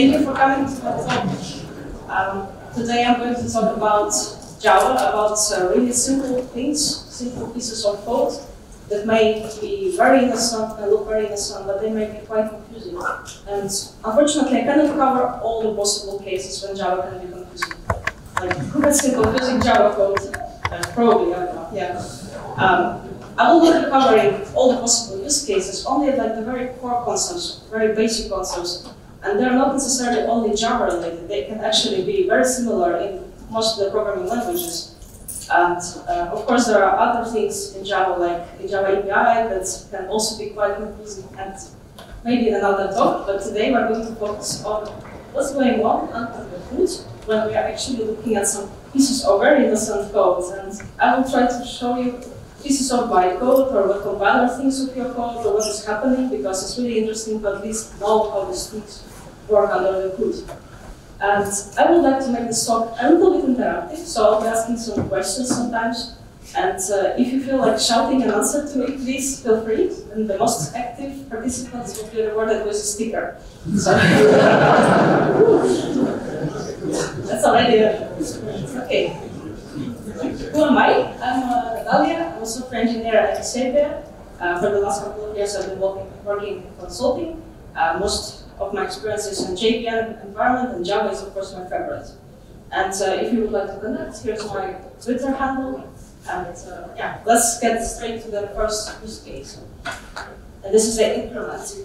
Thank you for coming to my talk. Today I'm going to talk about Java, about really simple things, simple pieces of code that may be very innocent and look very innocent, but they may be quite confusing. And unfortunately, I cannot cover all the possible cases when Java can be confusing. Like, who has seen confusing Java code? Probably, I don't know, yeah. I will not be covering all the possible use cases, only like the very core concepts, very basic concepts. And they're not necessarily only Java related, they can actually be very similar in most of the programming languages. And of course there are other things in Java, like the Java API, that can also be quite confusing, and maybe in another talk, but today we're going to focus on what's going on under the hood when we are actually looking at some pieces of very innocent code. And I will try to show you pieces of bytecode, or what compiler thinks of your code, or what is happening, because it's really interesting to at least know how these things work under the hood. And I would like to make this talk a little bit interactive, so I'll be asking some questions sometimes. And if you feel like shouting an answer to me, please feel free. And the most active participants will be rewarded with a sticker. So that's already okay. Who am I? I'm Nataliia. I'm a software engineer at Deceiving. For the last couple of years, I've been working in consulting. Most of my experience is in JVM environment, and Java is, of course, my favorite. And if you would like to connect, here's my Twitter handle. And yeah, let's get straight to the first use case. And this is the increment.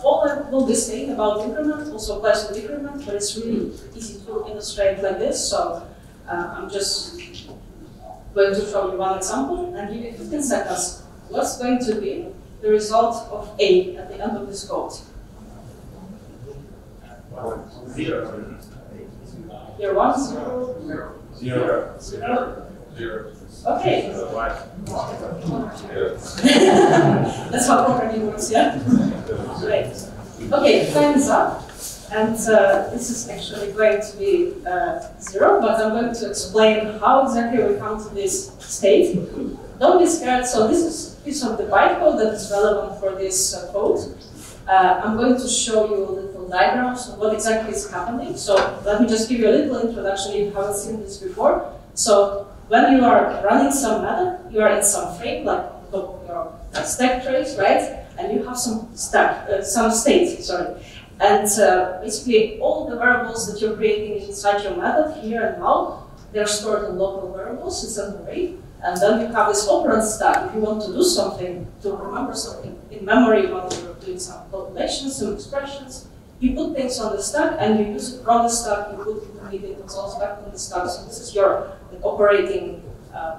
All I will be saying about increment also applies to decrement, but it's really easy to illustrate like this. So I'm just going to show you one example and give you 15 seconds. What's going to be the result of A at the end of this code? 0. Here, 1, 0, 0. Okay. That's how programming works, yeah? Great. Okay, time is up. And this is actually going to be 0, but I'm going to explain how exactly we come to this state. Don't be scared. So this is a piece of the bytecode that is relevant for this code. I'm going to show you little diagrams of what exactly is happening. So let me just give you a little introduction if you haven't seen this before. So when you are running some method, you are in some frame, like your stack trace, right? And you have some state, sorry. And basically all the variables that you're creating inside your method here and now, they're stored in local variables, it's an array. And then you have this operand stack. If you want to do something, to remember something in memory while you're doing some calculations, some expressions, you put things on the stack and you use it from the stack, you put intermediate results back on the stack. So this is your operating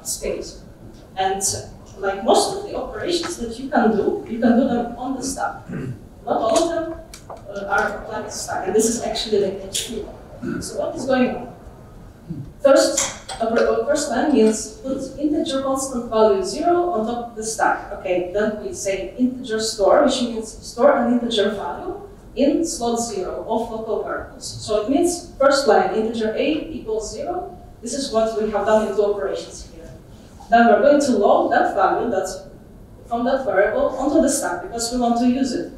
space. And like most of the operations that you can do them on the stack. Not all of them are applied to stack, and this is actually the HQ. So what is going on? First line means put integer constant value 0 on top of the stack. Okay, then we say integer store, which means store an integer value in slot 0 of local variables. So it means first line integer a equals 0. This is what we have done in 2 operations here. Then we're going to load that value from that variable onto the stack because we want to use it.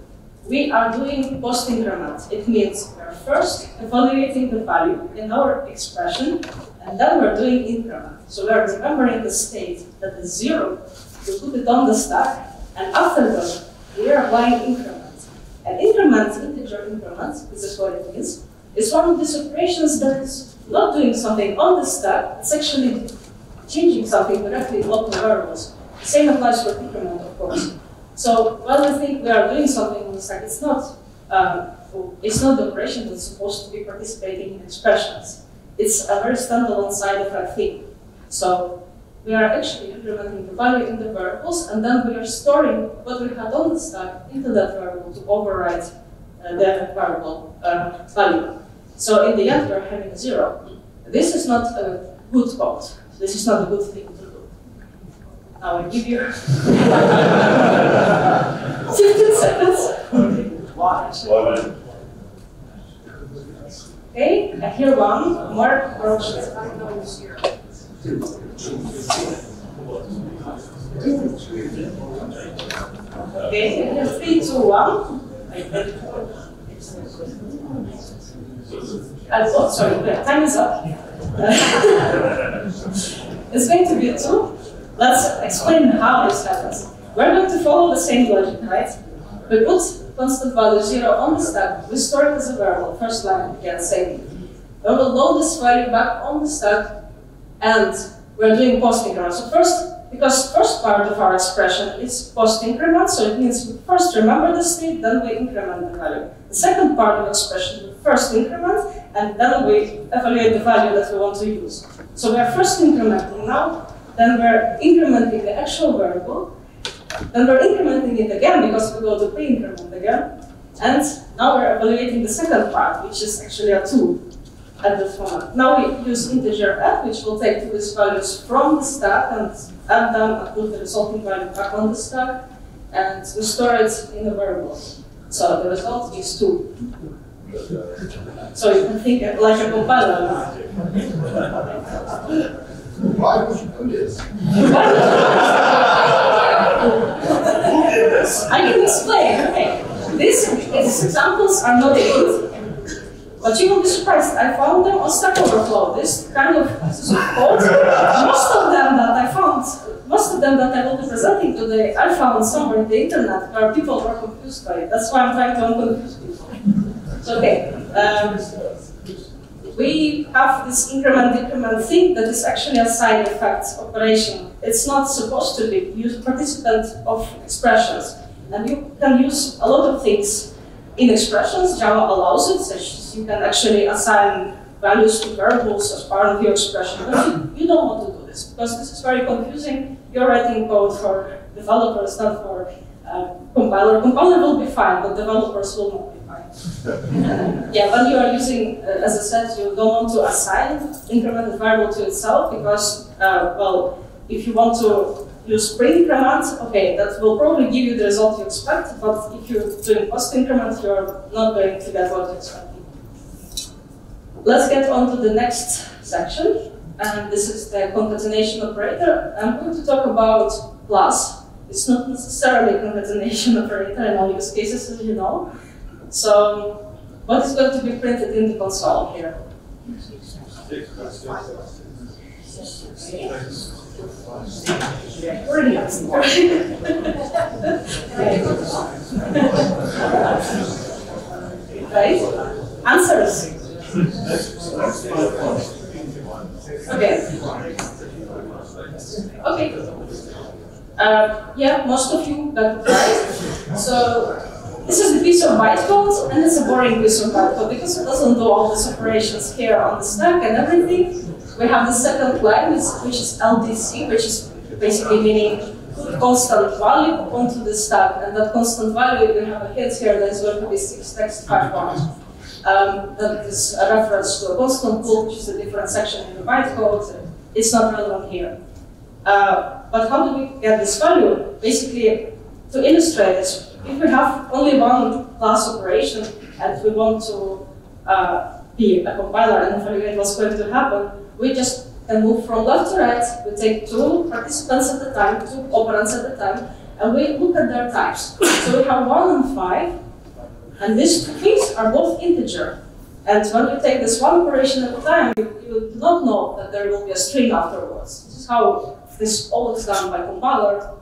We are doing post increment. It means we're first evaluating the value in our expression, and then we're doing increment. So we're remembering the state that is 0, we put it on the stack, and after that, we are applying increment. And increment, integer increment, this is what it means, is one of these operations that is not doing something on the stack, it's actually changing something directly in local variables. The same applies for increment, of course. So while we think we are doing something on the stack, it's not the operation that's supposed to be participating in expressions. It's a very standalone side effect thing. So we are actually implementing the value in the variables, and then we are storing what we had on the stack into that variable to override the variable value. So in the end, we're having 0. This is not a good code. This is not a good thing to do. Now I give you 15 seconds. Okay, I hear one more approach. Okay, 3, 2, 1. Oh, sorry, time is up. It's going to be 2. Let's explain how this happens. We're going to follow the same logic, right? We put constant value 0 on the stack, we store it as a variable, first line again, same. We will load this value back on the stack, and we're doing post increment. So first, because first part of our expression is post increment, so it means we first remember the state, then we increment the value. The second part of the expression, we first increment, and then we evaluate the value that we want to use. So we're first incrementing now, then we're incrementing the actual variable, then we're incrementing it again because we go to pre-increment again, and now we're evaluating the second part, which is actually a 2 at this moment. Now we use integer f, which will take 2 these values from the stack and add them and put the resulting value back on the stack, and we store it in a variable. So the result is 2. So you can think like a compiler. Why would you do this? I can explain. Okay. These examples are not good, but you will be surprised. I found them on Stack Overflow. This kind of pieces of code. Most of them that I will be presenting today, I found somewhere in the internet where people were confused by it. That's why I'm trying to unconfuse people. So, okay. We have this increment thing that is actually a side effect operation. It's not supposed to be used participant of expressions. And you can use a lot of things in expressions. Java allows it, so you can actually assign values to variables as part of your expression. But you don't want to do this because this is very confusing. You're writing code for developers, not for compiler. Compiler will be fine, but developers will not be fine. Yeah, when you are using, as I said, you don't want to assign incremented variable to itself because, well, if you want to use pre-increment, okay, that will probably give you the result you expect, but if you're doing post-increment, you're not going to get what you expect. Let's get on to the next section, and this is the concatenation operator. I'm going to talk about plus. It's not necessarily a concatenation operator in all use cases, as you know. So, what is going to be printed in the console here? Brilliant. Right? Answers? Okay. Okay. Yeah, most of you got it right. So, this is a piece of bytecode, and it's a boring piece of bytecode because it doesn't do all these operations here on the stack and everything. We have the second line, which is LDC, which is basically meaning constant value onto the stack, and that constant value, we have a hint here that is going to be 6 text 5 1. That is a reference to a constant pool, which is a different section in the bytecode. It's not relevant here. But how do we get this value? Basically, to illustrate this, if we have only one class operation and we want to be a compiler and evaluate what's going to happen, we just can move from left to right. We take 2 participants at a time, 2 operands at a time, and we look at their types. So we have 1 and 5, and these 2 things are both integer. And when you take this one operation at a time, you do not know that there will be a string afterwards. This is how this is always done by compiler.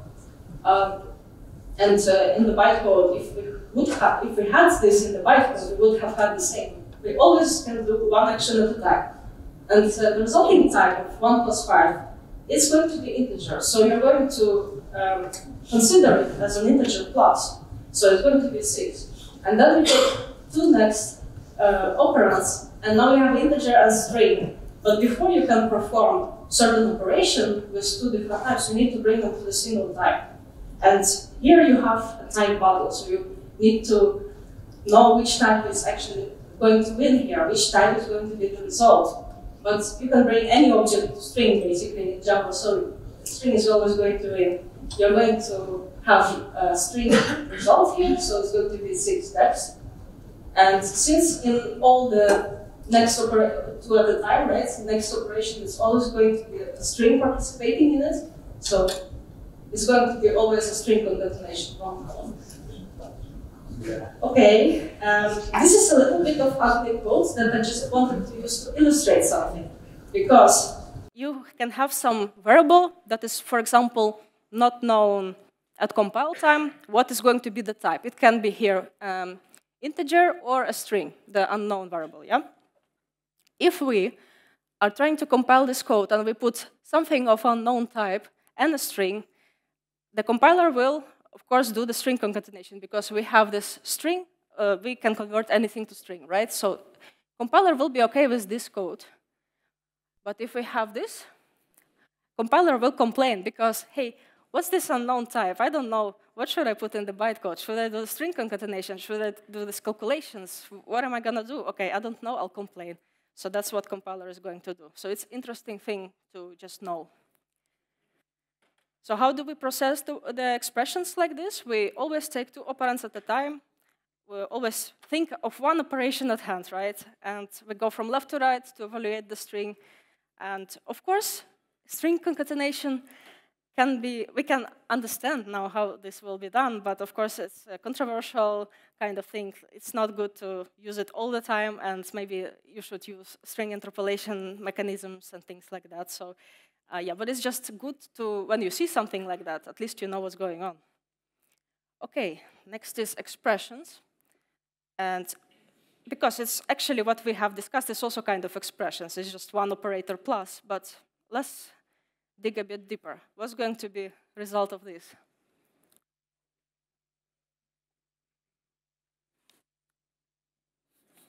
And in the bytecode, if we had this in the bytecode, we would have had the same. We always can do one action at a time. And the resulting type of 1 plus 5 is going to be integer. So you're going to consider it as an integer plus. So it's going to be 6. And then we take 2 next operands, and now we have integer and string. But before you can perform certain operation with 2 different types, you need to bring them to the single type. And here you have a type bubble, so you need to know which type is actually going to win here, which type is going to be the result. But you can bring any object to string, basically, in Java, so string is always going to win. You're going to have a string result here, so it's going to be 6 text. And since in all the next 2 at a time, right, the next operation is always going to be a string participating in it, so it's going to be always a string concatenation. Okay, this is a little bit of ugly code that I just wanted to use to illustrate something. Because you can have some variable that is, for example, not known at compile time. What is going to be the type? It can be here integer or a string, the unknown variable, yeah? If we are trying to compile this code and we put something of unknown type and a string, the compiler will, of course, do the string concatenation because we have this string, we can convert anything to string, right? So compiler will be okay with this code. But if we have this, compiler will complain because, hey, what's this unknown type? I don't know. What should I put in the bytecode? Should I do the string concatenation? Should I do these calculations? What am I going to do? OK, I don't know. I'll complain. So that's what compiler is going to do. So it's an interesting thing to just know. So how do we process the expressions like this? We always take 2 operands at a time. We always think of one operation at hand, right? And we go from left to right to evaluate the string. And of course, string concatenation can be, we can understand now how this will be done, but of course it's a controversial kind of thing. It's not good to use it all the time, and maybe you should use string interpolation mechanisms and things like that. So yeah, but it's just good to, when you see something like that, at least you know what's going on. Okay, next is expressions. And because it's actually what we have discussed, it's also kind of expressions. It's just one operator plus, but let's dig a bit deeper. What's going to be the result of this?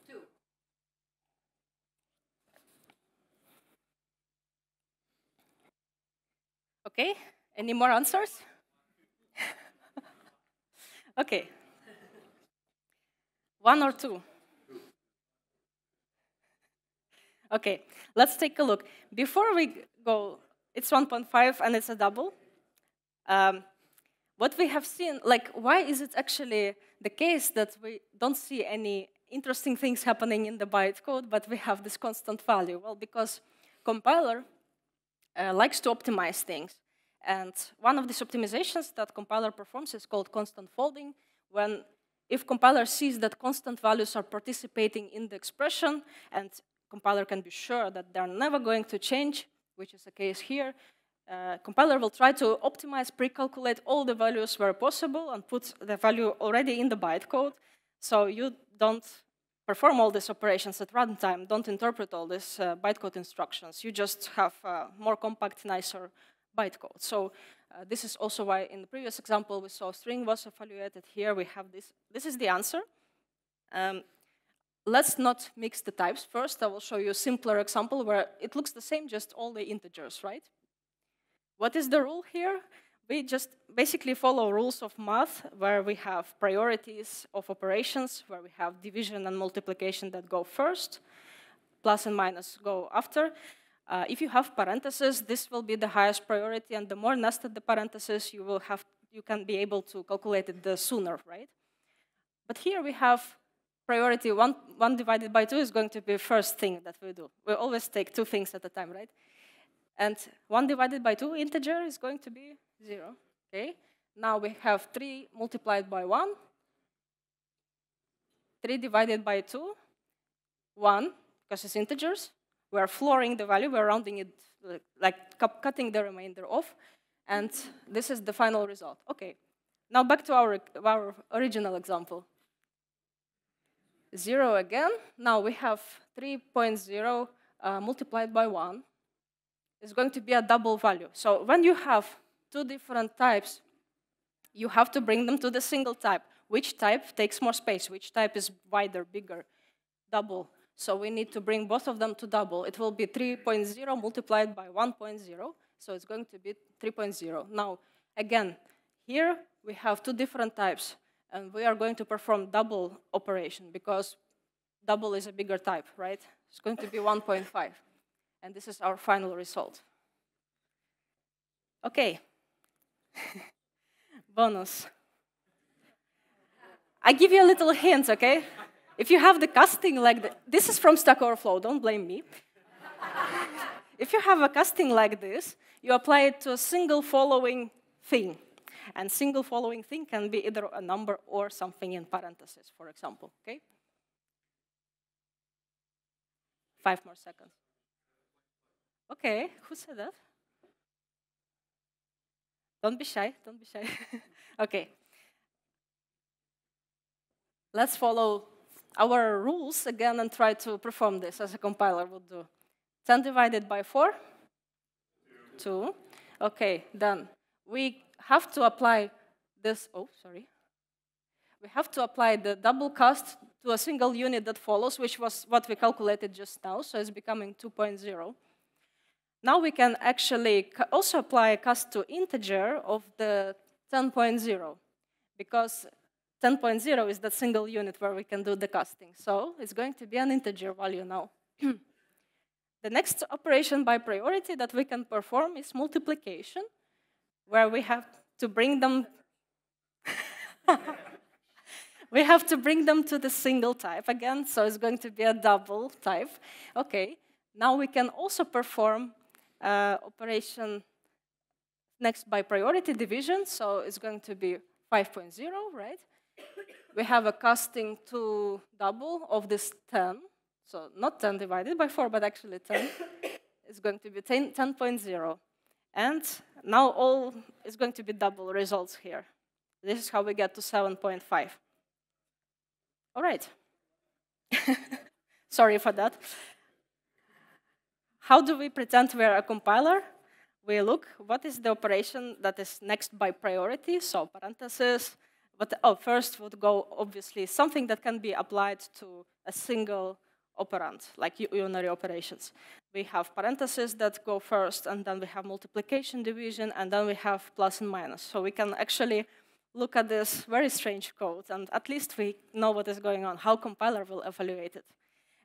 Two. Okay, any more answers? Okay. 1 or 2? Okay, let's take a look. Before we go, it's 1.5 and it's a double. What we have seen, like, why is it actually the case that we don't see any interesting things happening in the bytecode, but we have this constant value? Well, because compiler likes to optimize things. And one of these optimizations that compiler performs is called constant folding, when if compiler sees that constant values are participating in the expression, and compiler can be sure that they're never going to change, which is the case here, compiler will try to optimize, pre-calculate all the values where possible and put the value already in the bytecode, so you don't perform all these operations at runtime, don't interpret all these bytecode instructions. You just have more compact, nicer bytecode. So this is also why in the previous example we saw string was evaluated. Here we have this. This is the answer. Let's not mix the types. First, I will show you a simpler example where it looks the same, just all the integers, right? What is the rule here? We just basically follow rules of math where we have priorities of operations, where we have division and multiplication that go first, plus and minus go after. If you have parentheses, this will be the highest priority, and the more nested the parentheses, you can be able to calculate it the sooner, right? But here we have priority 1 divided by 2 is going to be the first thing that we do. We always take 2 things at a time, right? And 1 divided by 2 integer is going to be 0, okay? Now we have 3 multiplied by 1, 3 divided by 2, 1, because it's integers. We are flooring the value, we're rounding it, like cutting the remainder off, and this is the final result. Okay, now back to our original example. 0 again. Now we have 3.0 multiplied by 1. It's going to be a double value. So when you have 2 different types, you have to bring them to the single type. Which type takes more space? Which type is wider, bigger, double? So we need to bring both of them to double. It will be 3.0 multiplied by 1.0. So it's going to be 3.0. Now, again, here we have 2 different types. And we are going to perform double operation because double is a bigger type, right? It's going to be 1.5. And this is our final result. OK. Bonus. I give you a little hint, OK? If you have the casting like this is from Stack Overflow, don't blame me. If you have a casting like this, you apply it to a single following thing. And single following thing can be either a number or something in parentheses, for example, okay? 5 more seconds. Okay, who said that? Don't be shy, don't be shy. Okay. Let's follow our rules again and try to perform this as a compiler would do. 10 divided by 4? 2. Okay, then we have to apply this, oh, sorry. We have to apply the double cast to a single unit that follows, which was what we calculated just now, so it's becoming 2.0. Now we can actually also apply a cast to integer of the 10.0, because 10.0 is that single unit where we can do the casting. So it's going to be an integer value now. The next operation by priority that we can perform is multiplication, where we have to bring them we have to bring them to the single type again, so it's going to be a double type. Okay, now we can also perform operation next by priority division, so it's going to be 5.0, right? We have a casting to double of this 10, so not 10 divided by 4, but actually 10. It's going to be 10.0. And now all is going to be double results here. This is how we get to 7.5. All right. Sorry for that. How do we pretend we are a compiler? We look, what is the operation that is next by priority? So parentheses. But first would go, obviously, something that can be applied to a single operand, like unary operations. We have parentheses that go first, and then we have multiplication, division, and then we have plus and minus. So we can actually look at this very strange code, and at least we know what is going on, how compiler will evaluate it.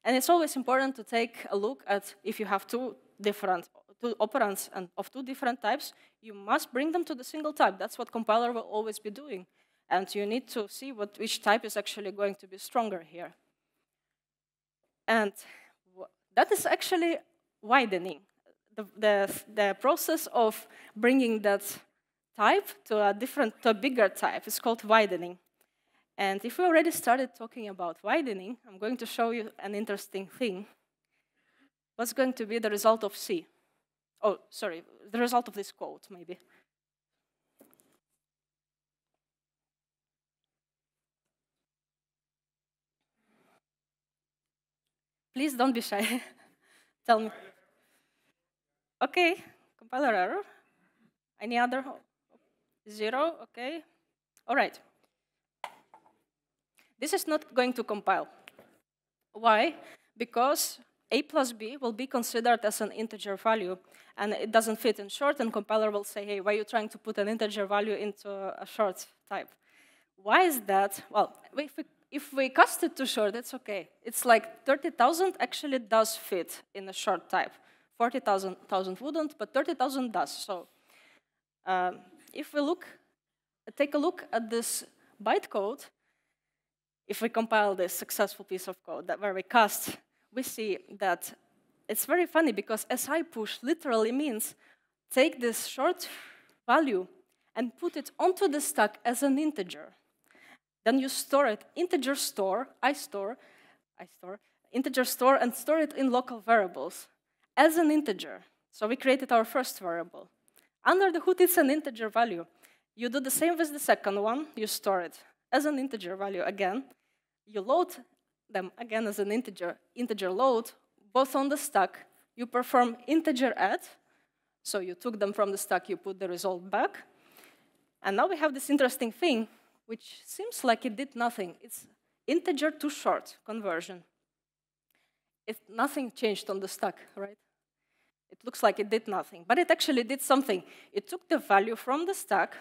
And it's always important to take a look at if you have two operands and of two different types, you must bring them to the single type. That's what compiler will always be doing. And you need to see which type is actually going to be stronger here. And that is actually widening. The process of bringing that type to a bigger type is called widening. And if we already started talking about widening, I'm going to show you an interesting thing. What's going to be the result of C? Oh, sorry, the result of this code, maybe. Please don't be shy. Tell me. Okay, compiler error. Any other? 0, okay. All right. This is not going to compile. Why? Because a plus b will be considered as an integer value, and it doesn't fit in short, and compiler will say, hey, why are you trying to put an integer value into a short type? Why is that? Well, if we cast it to short, it's okay. It's like 30,000 actually does fit in a short type. 40,000 wouldn't, but 30,000 does. So if we take a look at this bytecode, if we compile this successful piece of code where we cast, we see that it's very funny because si push literally means take this short value and put it onto the stack as an integer. Then you store it, integer store, integer store, and store it in local variables as an integer. So we created our first variable. Under the hood, it's an integer value. You do the same with the second one. You store it as an integer value again. You load them again as an integer load, both on the stack. You perform integer add. So you took them from the stack, you put the result back. And now we have this interesting thing, which seems like it did nothing. It's integer to short conversion. Nothing changed on the stack, right? It looks like it did nothing, but it actually did something. It took the value from the stack,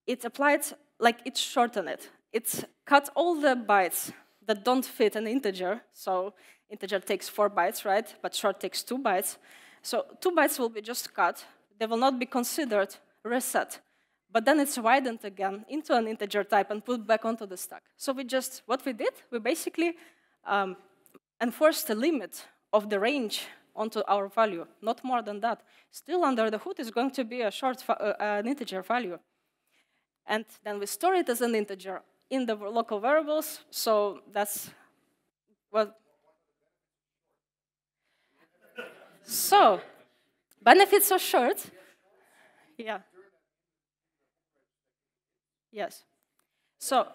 it applied, like it shortened it. It cut all the bytes that don't fit an integer. So integer takes 4 bytes, right? But short takes 2 bytes. So 2 bytes will be just cut. They will not be considered reset. But then it's widened again into an integer type and put back onto the stack. So what we did, we basically enforced the limit of the range onto our value, not more than that. Still under the hood is going to be an integer value. And then we store it as an integer in the local variables. So that's what. So benefits are short. Yeah. Yes. So,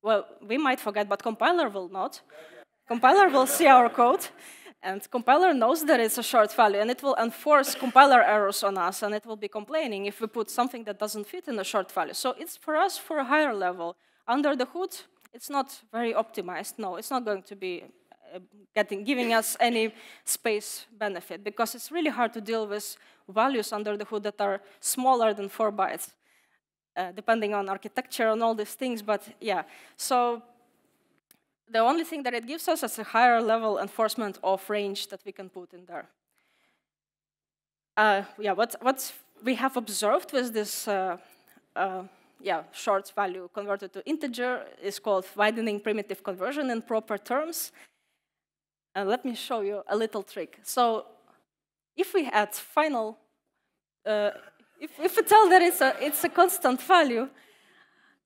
well, we might forget, but compiler will not. Compiler will see our code, and compiler knows that it's a short value, and it will enforce compiler errors on us, and it will be complaining if we put something that doesn't fit in a short value. So it's for us for a higher level. Under the hood, it's not very optimized. No, it's not going to be giving us any space benefit, because it's really hard to deal with values under the hood that are smaller than 4 bytes, depending on architecture and all these things. But yeah, so the only thing that it gives us is a higher level enforcement of range that we can put in there. Yeah, what we have observed with this short value converted to integer is called widening primitive conversion in proper terms. And let me show you a little trick. So if we add final, if we tell that it's a constant value,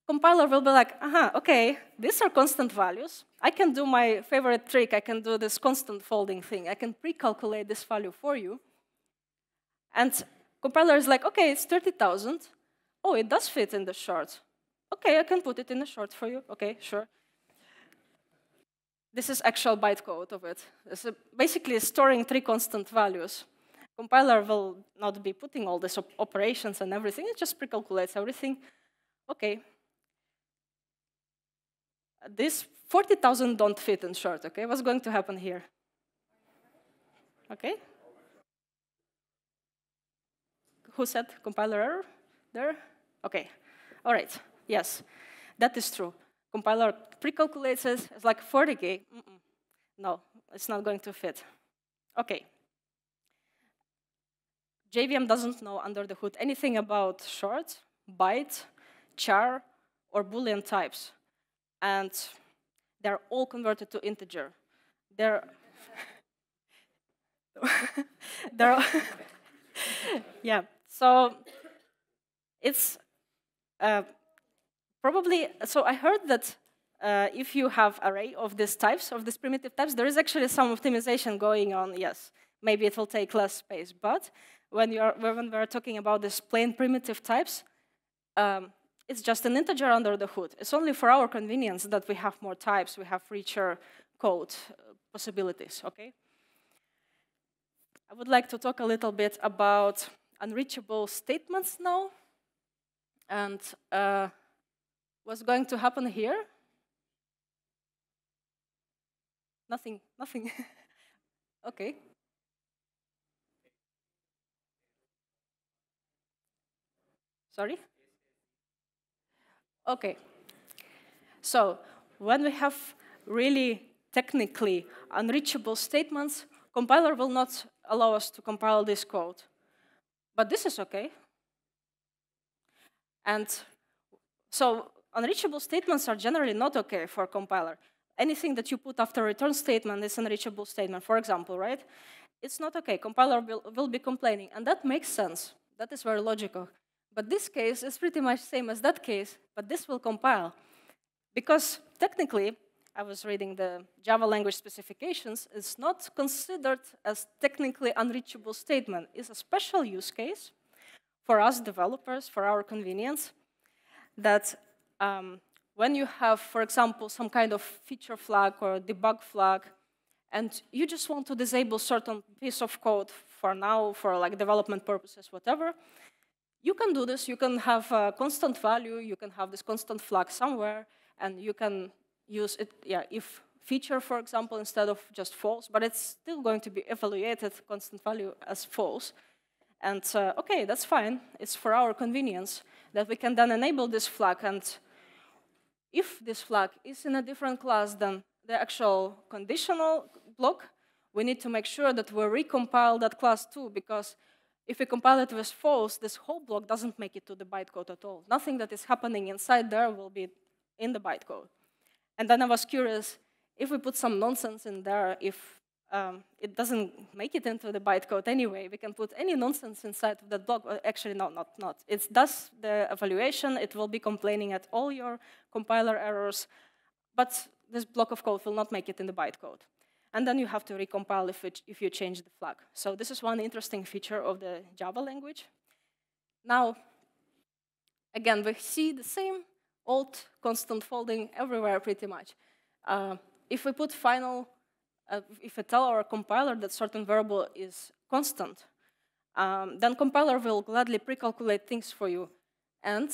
compiler will be like, okay, these are constant values. I can do my favorite trick. I can do this constant folding thing. I can pre-calculate this value for you. And compiler is like, okay, it's 30,000. Oh, it does fit in the short. Okay, I can put it in the short for you. Okay, sure. This is actual bytecode of it. It's basically storing 3 constant values. Compiler will not be putting all these operations and everything. It just pre-calculates everything. Okay. This 40,000 don't fit in short, okay? What's going to happen here? Okay. Who said compiler error there? Okay. All right. Yes, that is true. Compiler pre-calculates it. It's like 40K. No, it's not going to fit. Okay. JVM doesn't know under the hood anything about short, byte, char, or Boolean types. And they're all converted to integer. They're yeah, so it's probably, so I heard that if you have array of these types, of these primitive types, there is actually some optimization going on, yes. Maybe it will take less space, but when we're talking about these plain primitive types, it's just an integer under the hood. It's only for our convenience that we have more types, we have richer code possibilities, okay? I would like to talk a little bit about unreachable statements now. And what's going to happen here? Nothing. Okay. Sorry? Okay. So when we have really technically unreachable statements, compiler will not allow us to compile this code. But this is okay. And so unreachable statements are generally not okay for compiler. Anything that you put after return statement is an unreachable statement, for example, right? It's not okay. Compiler will be complaining. And that makes sense. That is very logical. But this case is pretty much the same as that case, but this will compile. Because technically, I was reading the Java language specifications, it's not considered as technically unreachable statement. It's a special use case for us developers, for our convenience, that when you have, for example, some kind of feature flag or debug flag, and you just want to disable certain piece of code for now, for like development purposes, whatever, you can do this. You can have a constant value. You can have this constant flag somewhere, and you can use it, if feature, for example, instead of just false, but it's still going to be evaluated constant value as false. And okay, that's fine. It's for our convenience that we can then enable this flag. And if this flag is in a different class than the actual conditional block, we need to make sure that we recompile that class too, because if we compile it with false, this whole block doesn't make it to the bytecode at all. Nothing that is happening inside there will be in the bytecode. And then I was curious, if we put some nonsense in there, if it doesn't make it into the bytecode anyway. We can put any nonsense inside of that block. Actually, no, not. It does the evaluation. It will be complaining at all your compiler errors. But this block of code will not make it in the bytecode. And then you have to recompile if you change the flag. So this is one interesting feature of the Java language. Now, again, we see the same old constant folding everywhere pretty much. If we put final, if we tell our compiler that certain variable is constant, then compiler will gladly pre-calculate things for you. And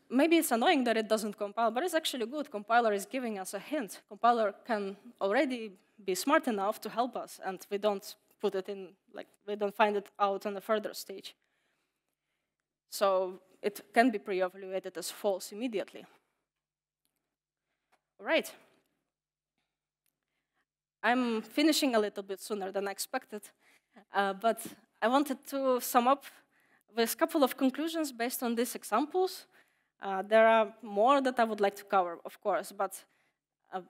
maybe it's annoying that it doesn't compile, but it's actually good. Compiler is giving us a hint. Compiler can already be smart enough to help us, and we don't put it in, like, we don't find it out on a further stage. So it can be pre-evaluated as false immediately. All right. I'm finishing a little bit sooner than I expected, but I wanted to sum up with a couple of conclusions based on these examples. There are more that I would like to cover, of course, but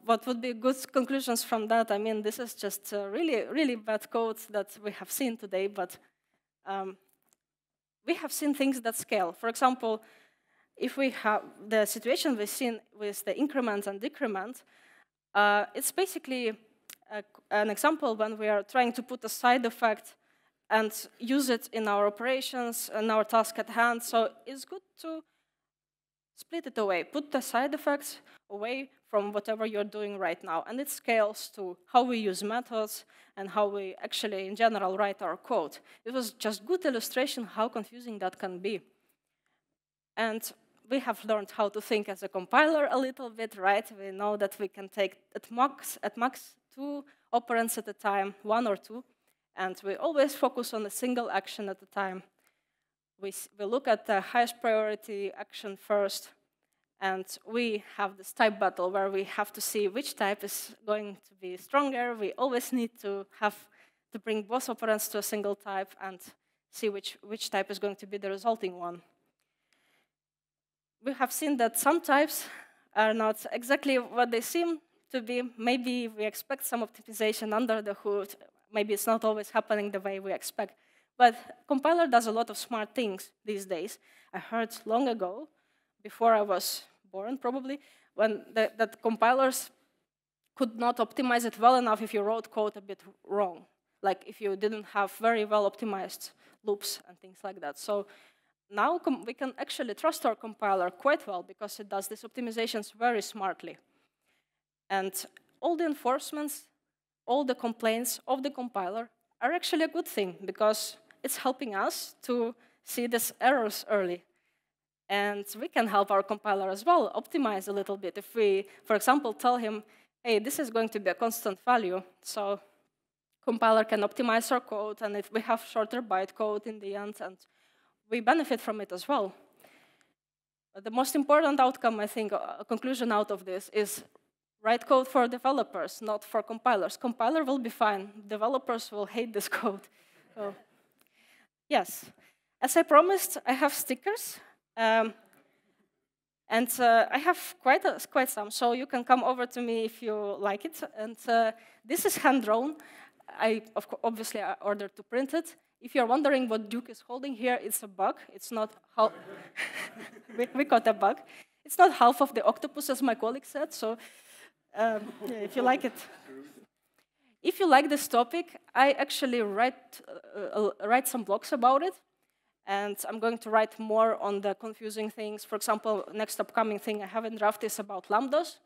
what would be good conclusions from that? I mean, this is just really, really bad code that we have seen today, but we have seen things that scale. For example, if we have the situation we've seen with the increment and decrement, it's basically an example when we are trying to put a side effect and use it in our operations and our task at hand. So it's good to split it away, put the side effects away from whatever you're doing right now. And it scales to how we use methods and how we actually, in general, write our code. It was just good illustration how confusing that can be. And we have learned how to think as a compiler a little bit, right? We know that we can take at max 2 operands at a time, 1 or 2, and we always focus on a single action at a time. We look at the highest priority action first, and we have this type battle where we have to see which type is going to be stronger. We always need to bring both operands to a single type and see which type is going to be the resulting one. We have seen that some types are not exactly what they seem to be. Maybe we expect some optimization under the hood. Maybe it's not always happening the way we expect. But compiler does a lot of smart things these days. I heard long ago, before I was born probably, that compilers could not optimize it well enough if you wrote code a bit wrong. Like if you didn't have very well optimized loops and things like that. So now we can actually trust our compiler quite well because it does these optimizations very smartly. And all the enforcements, all the complaints of the compiler are actually a good thing because it's helping us to see these errors early. And we can help our compiler as well optimize a little bit. If we, for example, tell him, hey, this is going to be a constant value, so compiler can optimize our code, and if we have shorter bytecode in the end, and we benefit from it as well. But the most important outcome, I think, a conclusion out of this is write code for developers, not for compilers. Compiler will be fine. Developers will hate this code. So, yes. As I promised, I have stickers. And I have quite some, so you can come over to me if you like it. And this is hand-drawn. Obviously, I ordered to print it. If you're wondering what Duke is holding here, it's a bug. It's not half. we caught a bug. It's not half of the octopus, as my colleague said. So, yeah, if you like it. If you like this topic, I actually write some blogs about it. And I'm going to write more on the confusing things. For example, next upcoming thing I have in draft is about lambdas.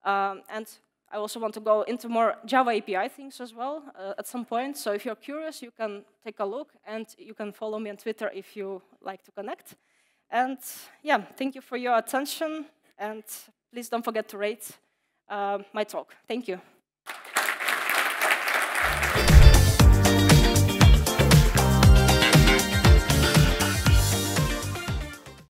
And I also want to go into more Java API things as well at some point. So if you're curious, you can take a look. And you can follow me on Twitter if you like to connect. And yeah, thank you for your attention. And please don't forget to rate my talk. Thank you.